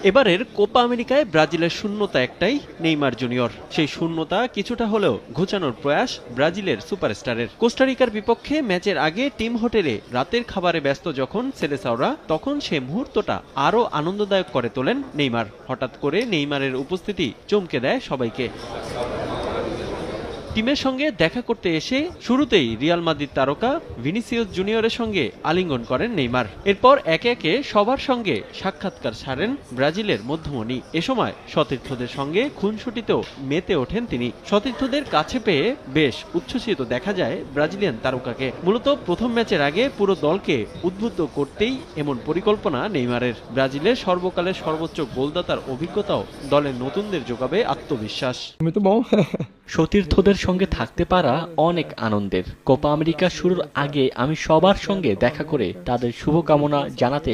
এবারের কোপা আমেরিকায় ব্রাজিলের শূন্যতা একটাই, নেইমার জুনিয়র। সেই শূন্যতা কিছুটা হলেও ঘোচানোর প্রয়াস ব্রাজিলের সুপারস্টারের। কোস্টারিকার বিপক্ষে ম্যাচের আগে টিম হোটেলে রাতের খাবারে ব্যস্ত যখন সেলেসাওরা, তখন সে মুহূর্তটা আরও আনন্দদায়ক করে তোলেন নেইমার। হঠাৎ করে নেইমারের উপস্থিতি চমকে দেয় সবাইকে। টিমের সঙ্গে দেখা করতে এসে শুরুতেই রিয়াল মাদ্রিদ তারকা ভিনিসিয়াস জুনিয়রের সঙ্গে আলিঙ্গন করেন নেইমার। এরপর একে একে সবার সঙ্গে সাক্ষাৎকার ছাড়েন ব্রাজিলের মধ্যমণি। এ সময় সতীর্থদের সঙ্গে খুনসুটিতেও মেতে ওঠেন তিনি। সতীর্থদের কাছে পেয়ে বেশ উচ্ছ্বসিত দেখা যায় ব্রাজিলিয়ান তারকাকে। মূলত প্রথম ম্যাচের আগে পুরো দলকে উদ্বুদ্ধ করতেই এমন পরিকল্পনা নেইমারের। ব্রাজিলের সর্বকালের সর্বোচ্চ গোলদাতার অভিজ্ঞতাও দলের নতুনদের যোগাবে আত্মবিশ্বাস। সতীর্থদের সঙ্গে থাকতে পারা অনেক আনন্দের। কোপা আমেরিকা শুরুর আগে আমি সবার সঙ্গে দেখা করে তাদের শুভকামনা জানাতে